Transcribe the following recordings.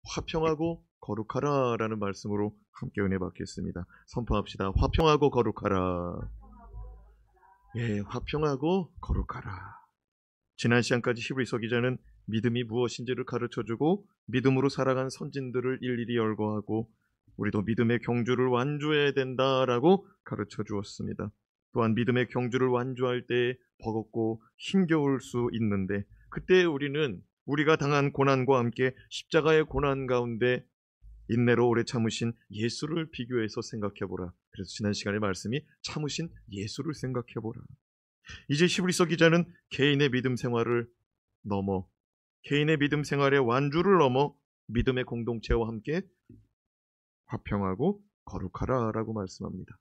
화평하고 거룩하라 라는 말씀으로 함께 은혜 받겠습니다. 선포합시다. 화평하고 거룩하라. 예, 화평하고 거룩하라. 지난 시간까지 히브리서 기자는 믿음이 무엇인지를 가르쳐주고 믿음으로 살아간 선진들을 일일이 열거하고 우리도 믿음의 경주를 완주해야 된다라고 가르쳐 주었습니다. 또한 믿음의 경주를 완주할 때 버겁고 힘겨울 수 있는데 그때 우리는 우리가 당한 고난과 함께 십자가의 고난 가운데 인내로 오래 참으신 예수를 비교해서 생각해보라. 그래서 지난 시간의 말씀이 참으신 예수를 생각해보라. 이제 히브리서 기자는 개인의 믿음 생활을 넘어 개인의 믿음 생활의 완주를 넘어 믿음의 공동체와 함께 화평하고 거룩하라 라고 말씀합니다.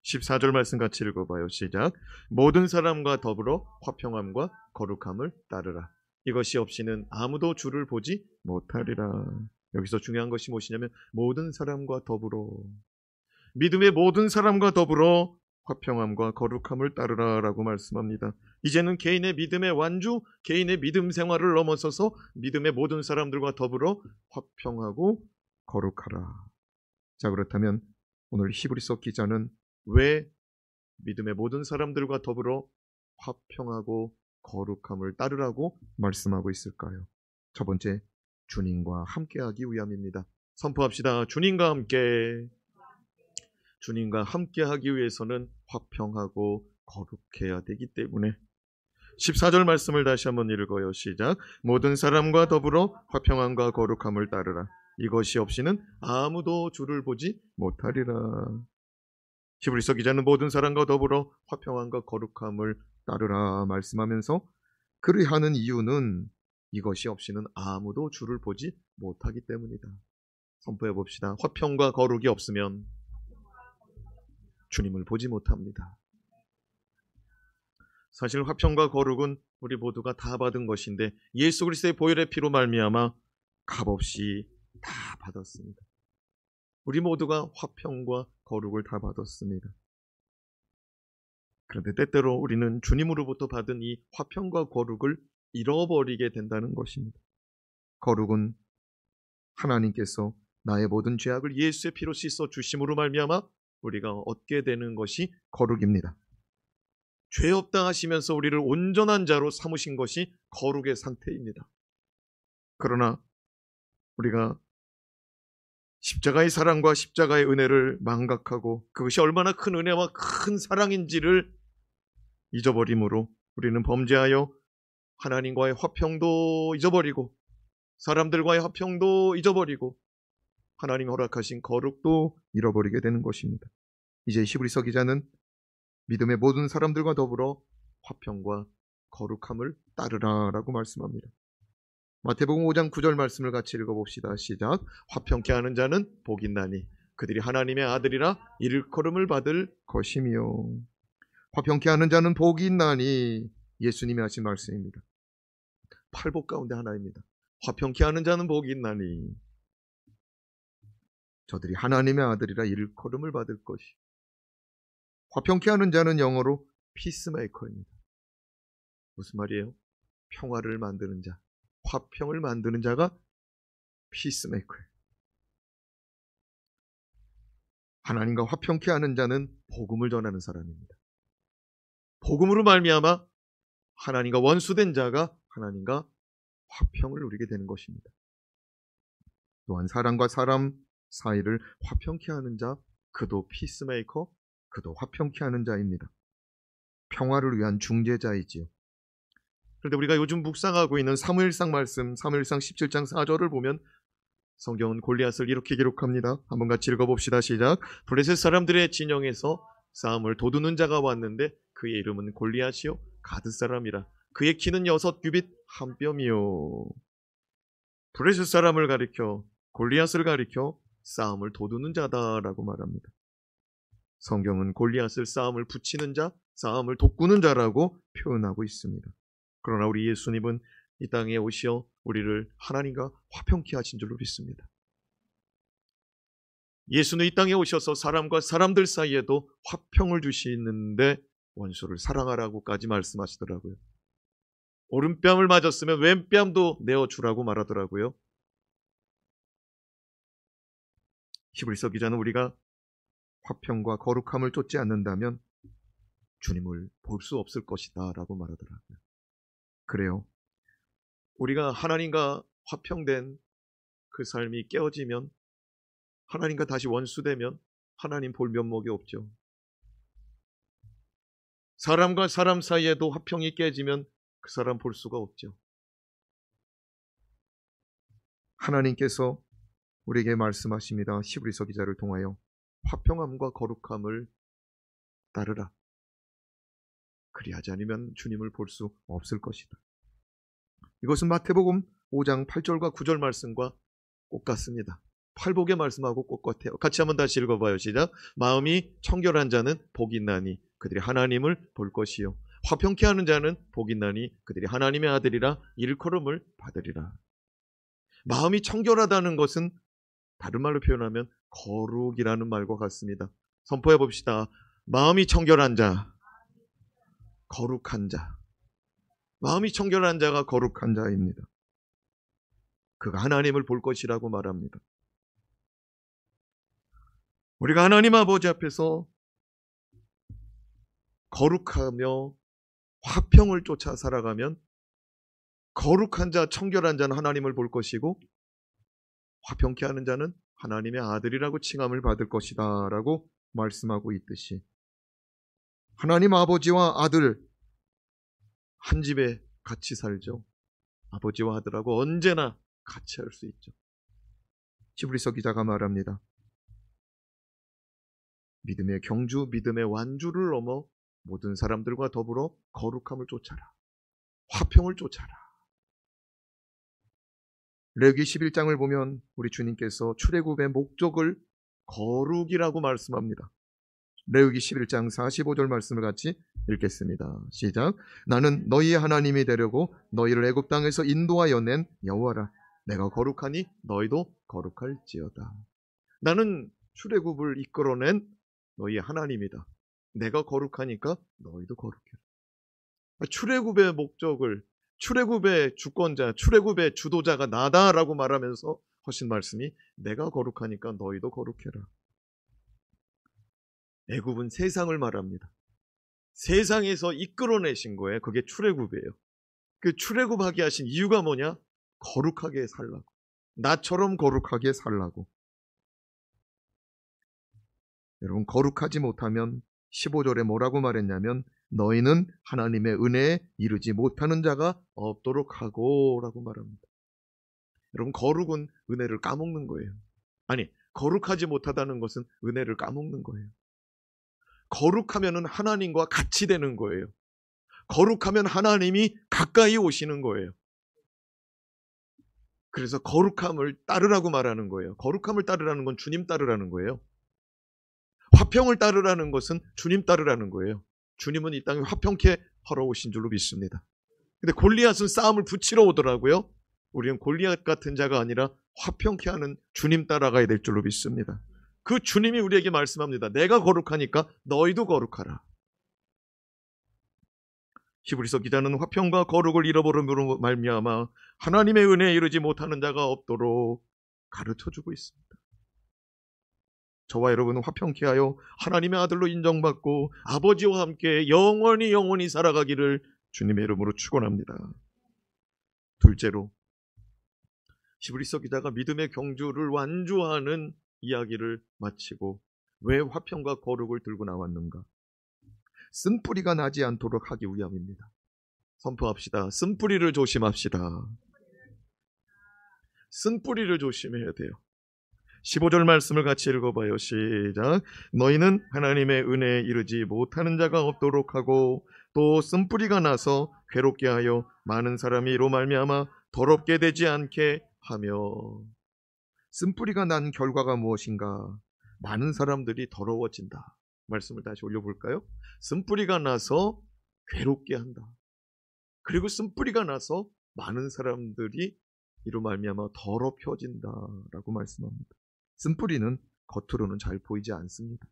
14절 말씀 같이 읽어봐요. 시작. 모든 사람과 더불어 화평함과 거룩함을 따르라. 이것이 없이는 아무도 주를 보지 못하리라. 여기서 중요한 것이 무엇이냐면 모든 사람과 더불어, 믿음의 모든 사람과 더불어 화평함과 거룩함을 따르라 라고 말씀합니다. 이제는 개인의 믿음의 완주, 개인의 믿음 생활을 넘어서서 믿음의 모든 사람들과 더불어 화평하고 거룩하라. 자, 그렇다면 오늘 히브리서 기자는 왜 믿음의 모든 사람들과 더불어 화평하고 거룩함을 따르라고 말씀하고 있을까요? 첫 번째, 주님과 함께하기 위함입니다. 선포합시다. 주님과 함께. 주님과 함께하기 위해서는 화평하고 거룩해야 되기 때문에 14절 말씀을 다시 한번 읽어요. 시작. 모든 사람과 더불어 화평함과 거룩함을 따르라. 이것이 없이는 아무도 주를 보지 못하리라. 히브리서 기자는 모든 사람과 더불어 화평함과 거룩함을 따르라 말씀하면서 그리하는 이유는 이것이 없이는 아무도 주를 보지 못하기 때문이다. 선포해 봅시다. 화평과 거룩이 없으면 주님을 보지 못합니다. 사실 화평과 거룩은 우리 모두가 다 받은 것인데 예수 그리스도의 보혈의 피로 말미암아 값없이 다 받았습니다. 우리 모두가 화평과 거룩을 다 받았습니다. 그런데 때때로 우리는 주님으로부터 받은 이 화평과 거룩을 잃어버리게 된다는 것입니다. 거룩은 하나님께서 나의 모든 죄악을 예수의 피로 씻어 주심으로 말미암아 우리가 얻게 되는 것이 거룩입니다. 죄 없다 하시면서 우리를 온전한 자로 삼으신 것이 거룩의 상태입니다. 그러나 우리가 십자가의 사랑과 십자가의 은혜를 망각하고 그것이 얼마나 큰 은혜와 큰 사랑인지를 잊어버림으로 우리는 범죄하여 하나님과의 화평도 잊어버리고 사람들과의 화평도 잊어버리고 하나님 허락하신 거룩도 잃어버리게 되는 것입니다. 이제 히브리서 기자는 믿음의 모든 사람들과 더불어 화평과 거룩함을 따르라 라고 말씀합니다. 마태복음 5장 9절 말씀을 같이 읽어봅시다. 시작. 화평케 하는 자는 복이 있나니 그들이 하나님의 아들이라 일컬음을 받을 것이며. 화평케 하는 자는 복이 있나니 예수님이 하신 말씀입니다. 팔복 가운데 하나입니다. 화평케 하는 자는 복이 있나니 저들이 하나님의 아들이라 일컬음을 받을 것이. 화평케 하는 자는 영어로 피스메이커입니다. 무슨 말이에요? 평화를 만드는 자, 화평을 만드는 자가 피스메이커예요. 하나님과 화평케 하는 자는 복음을 전하는 사람입니다. 복음으로 말미암아 하나님과 원수된 자가 하나님과 화평을 누리게 되는 것입니다. 또한 사람과 사람 사이를 화평케 하는 자, 그도 피스메이커, 그도 화평케 하는 자입니다. 평화를 위한 중재자이지요. 그런데 우리가 요즘 묵상하고 있는 사무엘상 말씀, 사무엘상 17장 4절을 보면 성경은 골리앗을 이렇게 기록합니다. 한번 같이 읽어봅시다. 시작. 블레셋 사람들의 진영에서 싸움을 도두는 자가 왔는데 그의 이름은 골리앗이요 가드 사람이라. 그의 키는 6규빗 1뼘이요. 블레셋 사람을 가리켜 골리앗을 가리켜 싸움을 도두는 자다라고 말합니다. 성경은 골리앗을 싸움을 붙이는 자, 싸움을 돋구는 자라고 표현하고 있습니다. 그러나 우리 예수님은 이 땅에 오시어 우리를 하나님과 화평케 하신 줄로 믿습니다. 예수는 이 땅에 오셔서 사람과 사람들 사이에도 화평을 주시는데 원수를 사랑하라고까지 말씀하시더라고요. 오른뺨을 맞았으면 왼뺨도 내어주라고 말하더라고요. 히브리서 기자는 우리가 화평과 거룩함을 쫓지 않는다면 주님을 볼 수 없을 것이다 라고 말하더라고요. 그래요. 우리가 하나님과 화평된 그 삶이 깨어지면, 하나님과 다시 원수되면 하나님 볼 면목이 없죠. 사람과 사람 사이에도 화평이 깨지면 그 사람 볼 수가 없죠. 하나님께서 우리에게 말씀하십니다. 히브리서 기자를 통하여 화평함과 거룩함을 따르라. 그리하지 않으면 주님을 볼 수 없을 것이다. 이것은 마태복음 5장 8절과 9절 말씀과 똑같습니다. 팔복의 말씀하고 똑같아요. 같이 한번 다시 읽어봐요. 시작. 마음이 청결한 자는 복이 있나니 그들이 하나님을 볼 것이요 화평케 하는 자는 복이 있나니 그들이 하나님의 아들이라 일컬음을 받으리라. 마음이 청결하다는 것은 다른 말로 표현하면 거룩이라는 말과 같습니다. 선포해 봅시다. 마음이 청결한 자, 거룩한 자. 마음이 청결한 자가 거룩한 자입니다. 그가 하나님을 볼 것이라고 말합니다. 우리가 하나님 아버지 앞에서 거룩하며 화평을 쫓아 살아가면 거룩한 자, 청결한 자는 하나님을 볼 것이고 화평케 하는 자는 하나님의 아들이라고 칭함을 받을 것이다 라고 말씀하고 있듯이 하나님 아버지와 아들 한 집에 같이 살죠. 아버지와 아들하고 언제나 같이 할 수 있죠. 히브리서 기자가 말합니다. 믿음의 경주, 믿음의 완주를 넘어 모든 사람들과 더불어 거룩함을 쫓아라. 화평을 쫓아라. 레위기 11장을 보면 우리 주님께서 출애굽의 목적을 거룩이라고 말씀합니다. 레위기 11장 45절 말씀을 같이 읽겠습니다. 시작. 나는 너희의 하나님이 되려고 너희를 애굽 땅에서 인도하여 낸 여호와라. 내가 거룩하니 너희도 거룩할지어다. 나는 출애굽을 이끌어낸 너희의 하나님이다. 내가 거룩하니까 너희도 거룩해. 출애굽의 목적을, 출애굽의 주권자, 출애굽의 주도자가 나다라고 말하면서 하신 말씀이 내가 거룩하니까 너희도 거룩해라. 애굽은 세상을 말합니다. 세상에서 이끌어내신 거예요. 그게 출애굽이에요. 그 출애굽하게 하신 이유가 뭐냐? 거룩하게 살라고. 나처럼 거룩하게 살라고. 여러분, 거룩하지 못하면 15절에 뭐라고 말했냐면 너희는 하나님의 은혜에 이르지 못하는 자가 없도록 하고 라고 말합니다. 여러분, 거룩은 은혜를 까먹는 거예요. 아니, 거룩하지 못하다는 것은 은혜를 까먹는 거예요. 거룩하면 하나님과 같이 되는 거예요. 거룩하면 하나님이 가까이 오시는 거예요. 그래서 거룩함을 따르라고 말하는 거예요. 거룩함을 따르라는 건 주님 따르라는 거예요. 화평을 따르라는 것은 주님 따르라는 거예요. 주님은 이 땅에 화평케 하러 오신 줄로 믿습니다. 근데 골리앗은 싸움을 붙이러 오더라고요. 우리는 골리앗 같은 자가 아니라 화평케 하는 주님 따라가야 될 줄로 믿습니다. 그 주님이 우리에게 말씀합니다. 내가 거룩하니까 너희도 거룩하라. 히브리서 기자는 화평과 거룩을 잃어버림으로 말미암아 하나님의 은혜에 이르지 못하는 자가 없도록 가르쳐주고 있습니다. 저와 여러분은 화평케 하여 하나님의 아들로 인정받고 아버지와 함께 영원히 살아가기를 주님의 이름으로 축원합니다. 둘째로 히브리서 기자가 믿음의 경주를 완주하는 이야기를 마치고 왜 화평과 거룩을 들고 나왔는가? 쓴뿌리가 나지 않도록 하기 위함입니다. 선포합시다. 쓴뿌리를 조심합시다. 쓴뿌리를 조심해야 돼요. 15절 말씀을 같이 읽어봐요. 시작. 너희는 하나님의 은혜에 이르지 못하는 자가 없도록 하고 또 쓴뿌리가 나서 괴롭게 하여 많은 사람이 이로 말미암아 더럽게 되지 않게 하며. 쓴뿌리가 난 결과가 무엇인가? 많은 사람들이 더러워진다. 말씀을 다시 올려볼까요? 쓴뿌리가 나서 괴롭게 한다. 그리고 쓴뿌리가 나서 많은 사람들이 이로 말미암아 더럽혀진다라고 말씀합니다. 쓴뿌리는 겉으로는 잘 보이지 않습니다.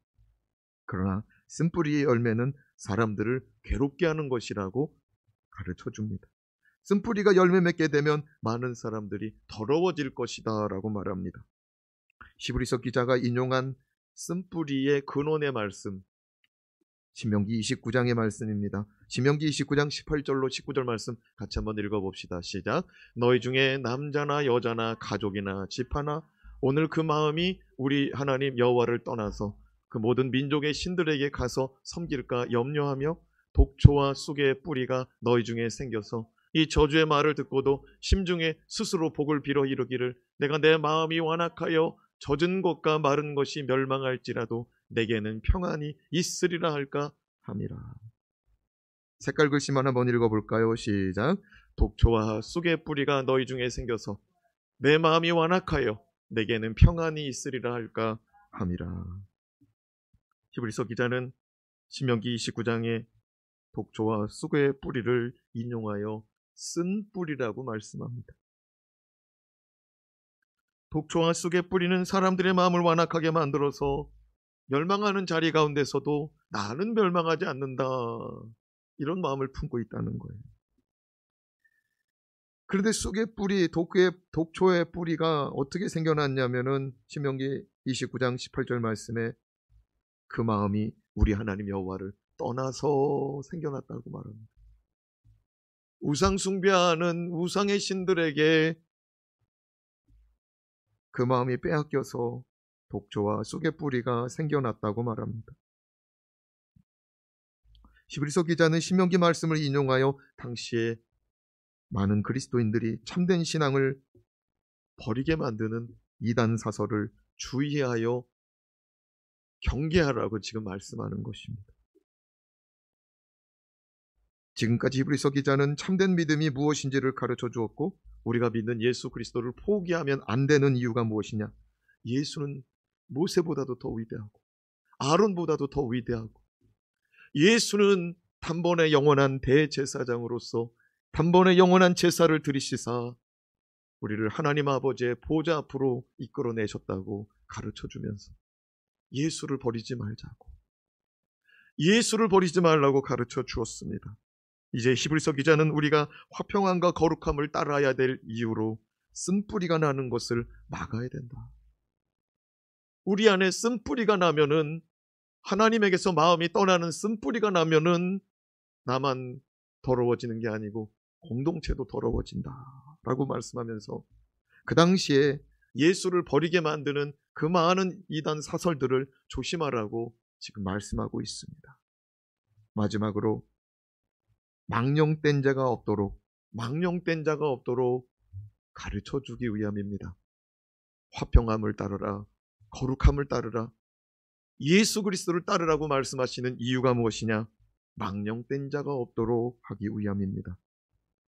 그러나 쓴뿌리의 열매는 사람들을 괴롭게 하는 것이라고 가르쳐줍니다. 쓴뿌리가 열매 맺게 되면 많은 사람들이 더러워질 것이다 라고 말합니다. 히브리서 기자가 인용한 쓴뿌리의 근원의 말씀, 신명기 29장의 말씀입니다. 신명기 29장 18절로 19절 말씀 같이 한번 읽어봅시다. 시작. 너희 중에 남자나 여자나 가족이나 집 하나 오늘 그 마음이 우리 하나님 여호와를 떠나서 그 모든 민족의 신들에게 가서 섬길까 염려하며 독초와 쑥의 뿌리가 너희 중에 생겨서 이 저주의 말을 듣고도 심중에 스스로 복을 빌어 이르기를 내가 내 마음이 완악하여 젖은 것과 마른 것이 멸망할지라도 내게는 평안이 있으리라 할까 함이라. 색깔 글씨만 한번 읽어볼까요? 시작. 독초와 쑥의 뿌리가 너희 중에 생겨서 내 마음이 완악하여 내게는 평안이 있으리라 할까 함이라. 히브리서 기자는 신명기 29장에 독초와 쑥의 뿌리를 인용하여 쓴 뿌리라고 말씀합니다. 독초와 쑥의 뿌리는 사람들의 마음을 완악하게 만들어서 멸망하는 자리 가운데서도 나는 멸망하지 않는다, 이런 마음을 품고 있다는 거예요. 그런데 쑥의 뿌리, 독초의 뿌리가 어떻게 생겨났냐면은 신명기 29장 18절 말씀에 그 마음이 우리 하나님 여호와를 떠나서 생겨났다고 말합니다. 우상 숭배하는 우상의 신들에게 그 마음이 빼앗겨서 독초와 쑥의 뿌리가 생겨났다고 말합니다. 히브리서 기자는 신명기 말씀을 인용하여 당시에 많은 그리스도인들이 참된 신앙을 버리게 만드는 이단 사설을 주의하여 경계하라고 지금 말씀하는 것입니다. 지금까지 히브리서 기자는 참된 믿음이 무엇인지를 가르쳐 주었고 우리가 믿는 예수 그리스도를 포기하면 안 되는 이유가 무엇이냐? 예수는 모세보다도 더 위대하고 아론보다도 더 위대하고 예수는 단번에 영원한 대제사장으로서 단번에 영원한 제사를 드리시사 우리를 하나님 아버지의 보좌 앞으로 이끌어내셨다고 가르쳐주면서 예수를 버리지 말자고, 예수를 버리지 말라고 가르쳐 주었습니다. 이제 히브리서 기자는 우리가 화평함과 거룩함을 따라야 될 이유로 쓴뿌리가 나는 것을 막아야 된다. 우리 안에 쓴뿌리가 나면은, 하나님에게서 마음이 떠나는 쓴뿌리가 나면은 나만 더러워지는 게 아니고 공동체도 더러워진다 라고 말씀하면서 그 당시에 예수를 버리게 만드는 그 많은 이단 사설들을 조심하라고 지금 말씀하고 있습니다. 마지막으로 망령된 자가 없도록 가르쳐 주기 위함입니다. 화평함을 따르라, 거룩함을 따르라, 예수 그리스도를 따르라고 말씀하시는 이유가 무엇이냐? 망령된 자가 없도록 하기 위함입니다.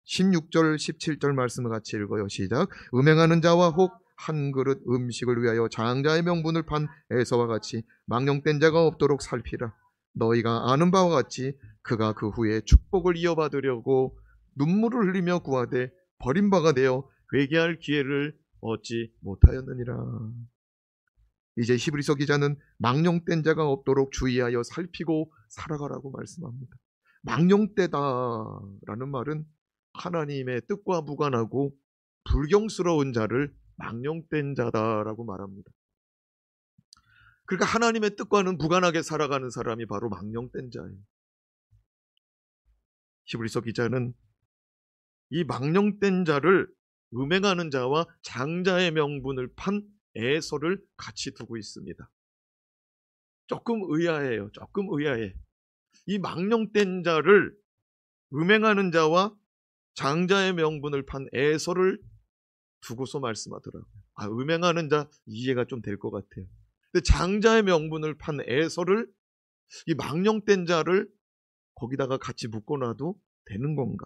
16절 17절 말씀을 같이 읽어요. 시작. 음행하는 자와 혹 한 그릇 음식을 위하여 장자의 명분을 판 에서와 같이 망령된 자가 없도록 살피라. 너희가 아는 바와 같이 그가 그 후에 축복을 이어받으려고 눈물을 흘리며 구하되 버림바가 되어 회개할 기회를 얻지 못하였느니라. 이제 히브리서 기자는 망령된 자가 없도록 주의하여 살피고 살아가라고 말씀합니다. 망령되다라는 말은 하나님의 뜻과 무관하고 불경스러운 자를 망령된 자다라고 말합니다. 그러니까 하나님의 뜻과는 무관하게 살아가는 사람이 바로 망령된 자예요. 히브리서 기자는 이 망령된 자를 음행하는 자와 장자의 명분을 판 에서를 같이 두고 있습니다. 조금 의아해요. 이 망령된 자를 음행하는 자와 장자의 명분을 판 에서를 두고서 말씀하더라고요. 음행하는 자 이해가 좀 될 것 같아요. 근데 장자의 명분을 판 에서를, 이 망령된 자를 거기다가 같이 묶어놔도 되는 건가?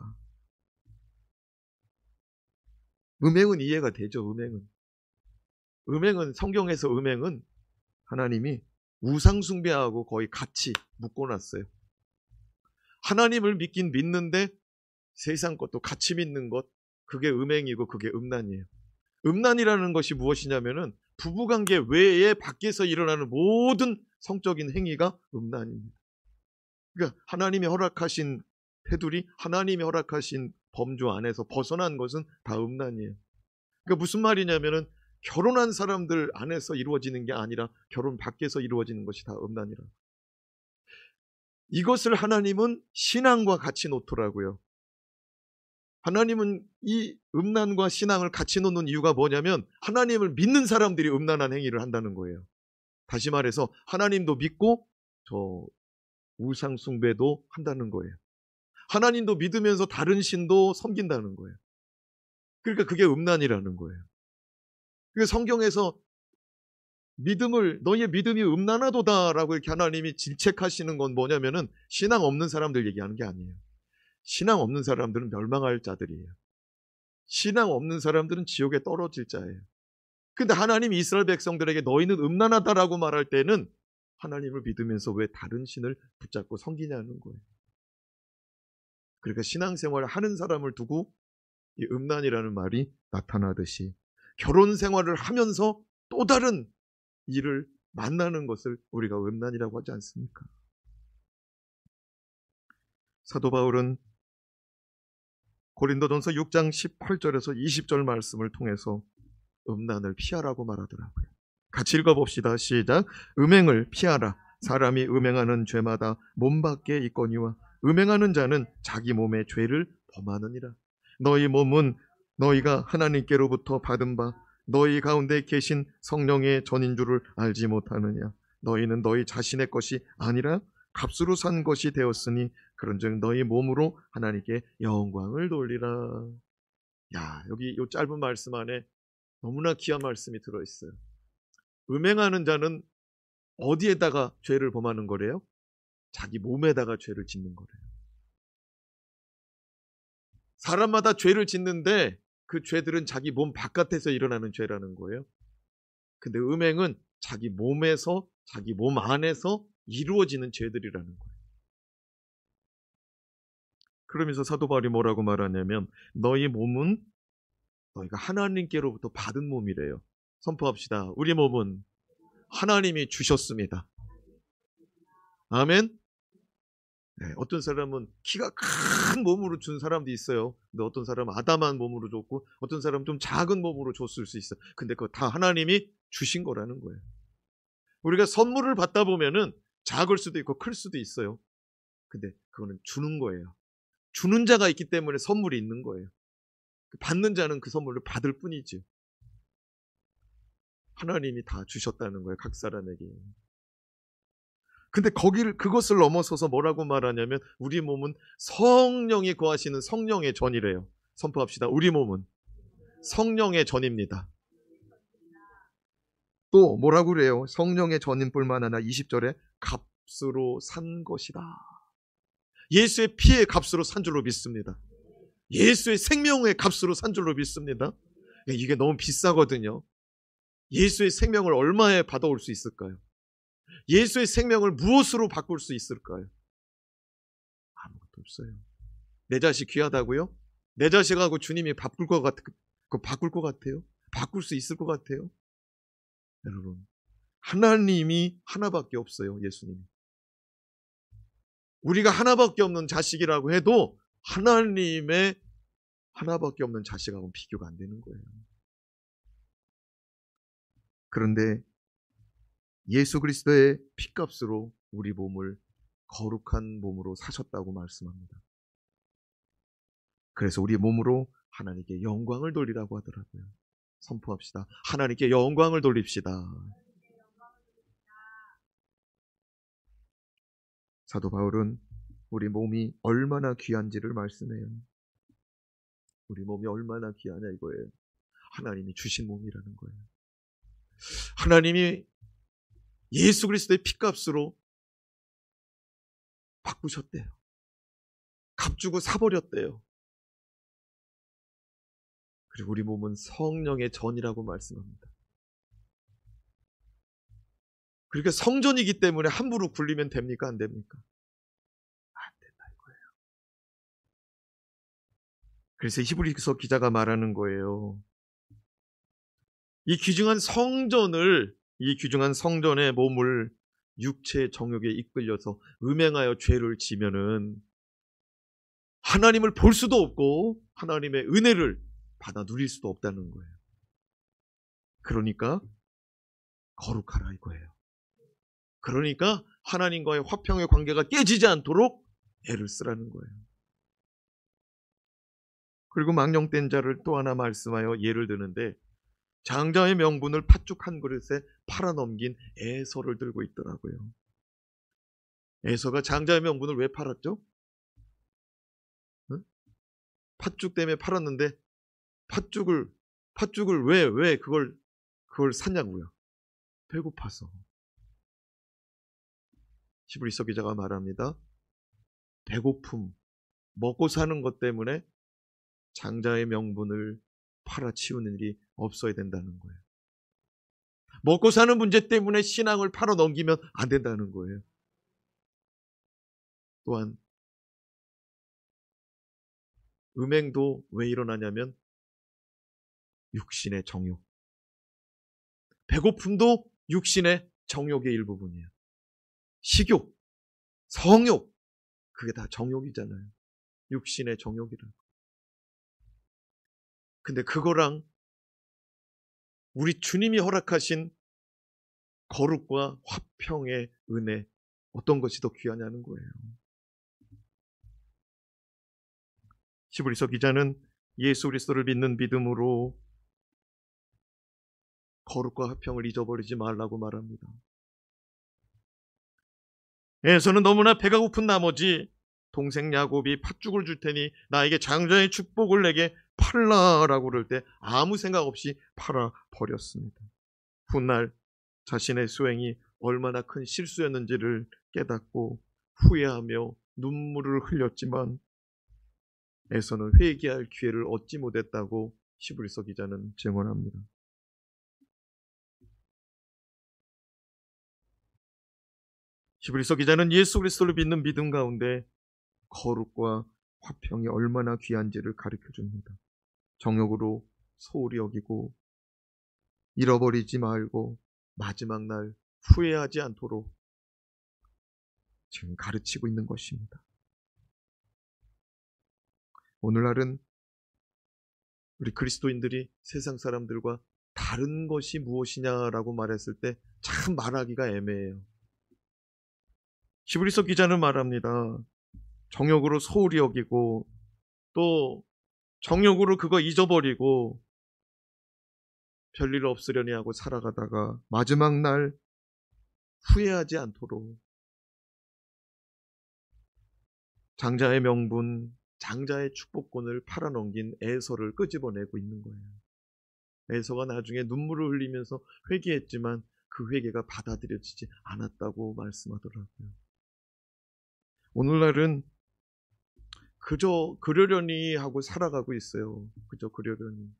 음행은 이해가 되죠. 음행은 성경에서 음행은 하나님이 우상 숭배하고 거의 같이 묶어놨어요. 하나님을 믿긴 믿는데 세상 것도 같이 믿는 것, 그게 음행이고 그게 음란이에요. 음란이라는 것이 무엇이냐면은 부부관계 외에 밖에서 일어나는 모든 성적인 행위가 음란입니다. 그러니까 하나님이 허락하신 테두리, 하나님이 허락하신 범주 안에서 벗어난 것은 다 음란이에요. 그러니까 무슨 말이냐면은 결혼한 사람들 안에서 이루어지는 게 아니라 결혼 밖에서 이루어지는 것이 다 음란이라. 이것을 하나님은 신앙과 같이 놓더라고요. 하나님은 이 음란과 신앙을 같이 놓는 이유가 뭐냐면 하나님을 믿는 사람들이 음란한 행위를 한다는 거예요. 다시 말해서 하나님도 믿고 저 우상 숭배도 한다는 거예요. 하나님도 믿으면서 다른 신도 섬긴다는 거예요. 그러니까 그게 음란이라는 거예요. 그러니까 성경에서 너희의 믿음이 음란하도다라고 이렇게 하나님이 질책하시는 건 뭐냐면은 신앙 없는 사람들 얘기하는 게 아니에요. 신앙 없는 사람들은 멸망할 자들이에요. 신앙 없는 사람들은 지옥에 떨어질 자예요. 근데 하나님이 이스라엘 백성들에게 너희는 음란하다라고 말할 때는 하나님을 믿으면서 왜 다른 신을 붙잡고 섬기냐는 거예요. 그러니까 신앙생활을 하는 사람을 두고 이 음란이라는 말이 나타나듯이 결혼 생활을 하면서 또 다른 일을 만나는 것을 우리가 음란이라고 하지 않습니까? 사도 바울은 고린도전서 6장 18절에서 20절 말씀을 통해서 음란을 피하라고 말하더라고요. 같이 읽어봅시다. 시작. 음행을 피하라. 사람이 음행하는 죄마다 몸 밖에 있거니와 음행하는 자는 자기 몸의 죄를 범하느니라. 너희 몸은 너희가 하나님께로부터 받은 바 너희 가운데 계신 성령의 전인 줄을 알지 못하느냐. 너희는 너희 자신의 것이 아니라 값으로 산 것이 되었으니 그런즉 너희 몸으로 하나님께 영광을 돌리라. 여기 이 짧은 말씀 안에 너무나 귀한 말씀이 들어있어요. 음행하는 자는 어디에다가 죄를 범하는 거래요? 자기 몸에다가 죄를 짓는 거래요. 사람마다 죄를 짓는데 그 죄들은 자기 몸 바깥에서 일어나는 죄라는 거예요. 근데 음행은 자기 몸에서, 자기 몸 안에서 이루어지는 죄들이라는 거예요. 그러면서 사도 바울이 뭐라고 말하냐면 너희 몸은 너희가 하나님께로부터 받은 몸이래요. 선포합시다. 우리 몸은 하나님이 주셨습니다. 아멘. 네, 어떤 사람은 키가 큰 몸으로 준 사람도 있어요. 근데 어떤 사람은 아담한 몸으로 줬고 어떤 사람은 좀 작은 몸으로 줬을 수 있어요. 근데 그거 다 하나님이 주신 거라는 거예요. 우리가 선물을 받다 보면은 작을 수도 있고 클 수도 있어요. 근데 그거는 주는 거예요. 주는 자가 있기 때문에 선물이 있는 거예요. 받는 자는 그 선물을 받을 뿐이지. 하나님이 다 주셨다는 거예요. 각 사람에게. 근데 그것을 넘어서서 뭐라고 말하냐면 우리 몸은 성령이 거하시는 성령의 전이래요. 선포합시다. 우리 몸은 성령의 전입니다. 또 뭐라고 그래요? 성령의 전인 뿐만 아니라 20절에 값으로 산 것이다. 예수의 피의 값으로 산 줄로 믿습니다. 예수의 생명의 값으로 산 줄로 믿습니다. 이게 너무 비싸거든요. 예수의 생명을 얼마에 받아올 수 있을까요? 예수의 생명을 무엇으로 바꿀 수 있을까요? 아무것도 없어요. 내 자식 귀하다고요? 내 자식하고 주님이 바꿀 것 같아요? 바꿀 수 있을 것 같아요? 여러분, 하나님이 하나밖에 없어요. 예수님이. 우리가 하나밖에 없는 자식이라고 해도 하나님의 하나밖에 없는 자식하고는 비교가 안 되는 거예요. 그런데 예수 그리스도의 피값으로 우리 몸을 거룩한 몸으로 사셨다고 말씀합니다. 그래서 우리 몸으로 하나님께 영광을 돌리라고 하더라고요. 선포합시다. 하나님께 영광을 돌립시다. 사도 바울은 우리 몸이 얼마나 귀한지를 말씀해요. 우리 몸이 얼마나 귀하냐 이거예요. 하나님이 주신 몸이라는 거예요. 하나님이 예수 그리스도의 피값으로 바꾸셨대요. 값주고 사버렸대요. 그리고 우리 몸은 성령의 전이라고 말씀합니다. 그러니까 성전이기 때문에 함부로 굴리면 됩니까? 안 됩니까? 안 된다 이거예요. 그래서 히브리서 기자가 말하는 거예요. 이 귀중한 성전의 몸을 육체의 정욕에 이끌려서 음행하여 죄를 지면은 하나님을 볼 수도 없고 하나님의 은혜를 받아 누릴 수도 없다는 거예요. 그러니까 거룩하라 이거예요. 그러니까 하나님과의 화평의 관계가 깨지지 않도록 애를 쓰라는 거예요. 그리고 망령된 자를 또 하나 말씀하여 예를 드는데, 장자의 명분을 팥죽 한 그릇에 팔아넘긴 에서를 들고 있더라고요. 에서가 장자의 명분을 왜 팔았죠? 응? 팥죽 때문에 팔았는데 팥죽을 왜 그걸 샀냐고요? 배고파서. 히브리서 기자가 말합니다. 배고픔, 먹고 사는 것 때문에 장자의 명분을 팔아치우는 일이 없어야 된다는 거예요. 먹고 사는 문제 때문에 신앙을 팔아 넘기면 안 된다는 거예요. 또한 음행도 왜 일어나냐면 육신의 정욕. 배고픔도 육신의 정욕의 일부분이에요. 식욕, 성욕, 그게 다 정욕이잖아요. 육신의 정욕이라고. 근데 그거랑 우리 주님이 허락하신 거룩과 화평의 은혜, 어떤 것이 더 귀하냐는 거예요. 히브리서 기자는 예수 그리스도를 믿는 믿음으로 거룩과 화평을 잊어버리지 말라고 말합니다. 에서는 너무나 배가 고픈 나머지 동생 야곱이 팥죽을 줄 테니 나에게 장자의 축복을 내게 팔라라고 그럴 때 아무 생각 없이 팔아버렸습니다. 훗날 자신의 수행이 얼마나 큰 실수였는지를 깨닫고 후회하며 눈물을 흘렸지만 에서는 회개할 기회를 얻지 못했다고 히브리서 기자는 증언합니다. 히브리서 기자는 예수 그리스도를 믿는 믿음 가운데 거룩과 화평이 얼마나 귀한지를 가르쳐 줍니다. 정욕으로 소홀히 여기고 잃어버리지 말고 마지막 날 후회하지 않도록 지금 가르치고 있는 것입니다. 오늘날은 우리 그리스도인들이 세상 사람들과 다른 것이 무엇이냐라고 말했을 때 참 말하기가 애매해요. 히브리서 기자는 말합니다. 정욕으로 소홀히 여기고 또 정욕으로 그거 잊어버리고 별일 없으려니 하고 살아가다가 마지막 날 후회하지 않도록 장자의 명분, 장자의 축복권을 팔아넘긴 에서를 끄집어내고 있는 거예요. 에서가 나중에 눈물을 흘리면서 회개했지만 그 회개가 받아들여지지 않았다고 말씀하더라고요. 오늘날은 그저 그러려니 하고 살아가고 있어요. 그저 그러려니.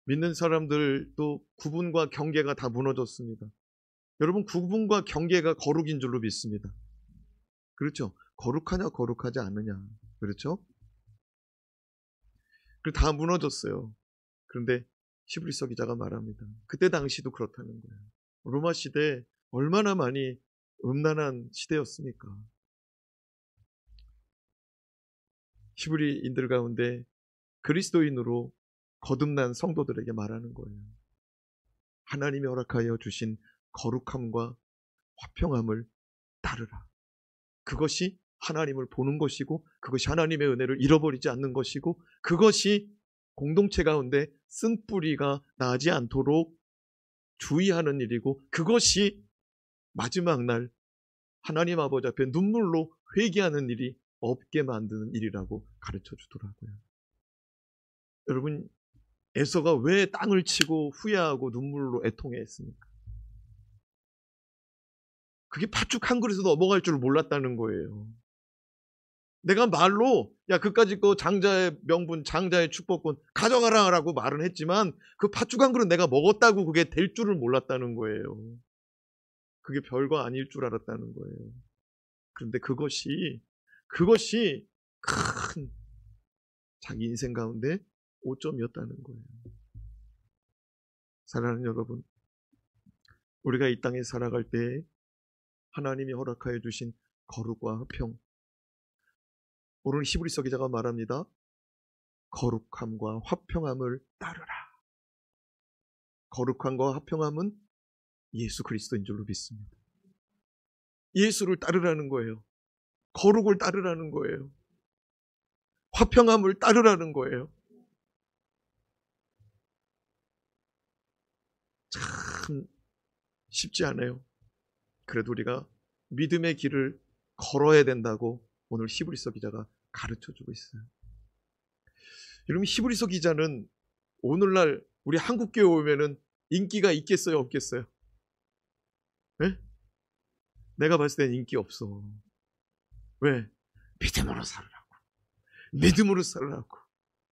믿는 사람들도 구분과 경계가 다 무너졌습니다. 여러분, 구분과 경계가 거룩인 줄로 믿습니다. 그렇죠? 거룩하냐 거룩하지 않느냐. 그렇죠? 그리고 다 무너졌어요. 그런데 히브리서 기자가 말합니다. 그때 당시도 그렇다는 거예요. 로마 시대 얼마나 많이 음란한 시대였습니까? 히브리인들 가운데 그리스도인으로 거듭난 성도들에게 말하는 거예요. 하나님이 허락하여 주신 거룩함과 화평함을 따르라. 그것이 하나님을 보는 것이고 그것이 하나님의 은혜를 잃어버리지 않는 것이고 그것이 공동체 가운데 쓴뿌리가 나지 않도록 주의하는 일이고 그것이 마지막 날 하나님 아버지 앞에 눈물로 회개하는 일이 없게 만드는 일이라고 가르쳐 주더라고요. 여러분, 에서가 왜 땅을 치고 후회하고 눈물로 애통해했습니까? 그게 팥죽 한 그릇에서 넘어갈 줄 몰랐다는 거예요. 내가 말로 야 그까짓 거 장자의 명분, 장자의 축복권 가져가라 라고 말은 했지만 그 팥죽 한 그릇 내가 먹었다고 그게 될 줄을 몰랐다는 거예요. 그게 별거 아닐 줄 알았다는 거예요. 그런데 그것이 큰 자기 인생 가운데 오점이었다는 거예요. 사랑하는 여러분, 우리가 이 땅에 살아갈 때 하나님이 허락하여 주신 거룩과 화평, 오늘 히브리서 기자가 말합니다. 거룩함과 화평함을 따르라. 거룩함과 화평함은 예수 그리스도인 줄로 믿습니다. 예수를 따르라는 거예요. 거룩을 따르라는 거예요. 화평함을 따르라는 거예요. 참 쉽지 않아요. 그래도 우리가 믿음의 길을 걸어야 된다고 오늘 히브리서 기자가 가르쳐주고 있어요. 여러분, 히브리서 기자는 오늘날 우리 한국교회 오면은 인기가 있겠어요, 없겠어요? 네? 내가 봤을 땐 인기 없어. 왜? 믿음으로 살으라고. 믿음으로 살으라고.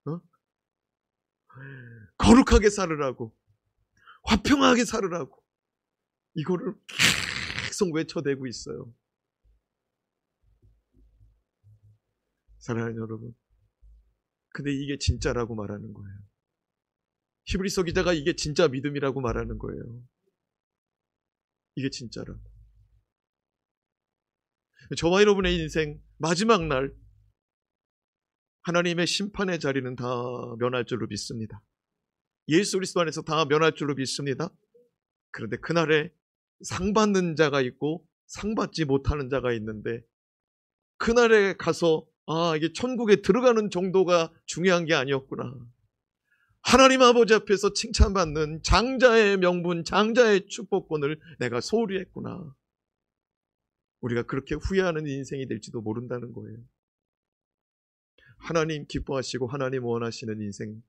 어? 거룩하게 살으라고. 화평하게 살으라고. 이거를 계속 외쳐대고 있어요. 사랑하는 여러분, 근데 이게 진짜라고 말하는 거예요. 히브리서 기자가 이게 진짜 믿음이라고 말하는 거예요. 이게 진짜라고. 저와 여러분의 인생 마지막 날 하나님의 심판의 자리는 다 면할 줄로 믿습니다. 예수 그리스도 안에서 다 면할 줄로 믿습니다. 그런데 그날에 상 받는 자가 있고 상 받지 못하는 자가 있는데, 그날에 가서 이게 천국에 들어가는 정도가 중요한 게 아니었구나. 하나님 아버지 앞에서 칭찬받는 장자의 명분, 장자의 축복권을 내가 소홀히 했구나. 우리가 그렇게 후회하는 인생이 될지도 모른다는 거예요. 하나님 기뻐하시고 하나님 원하시는 인생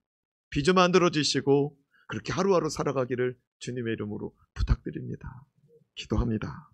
빚어 만들어 주시고 그렇게 하루하루 살아가기를 주님의 이름으로 부탁드립니다. 기도합니다.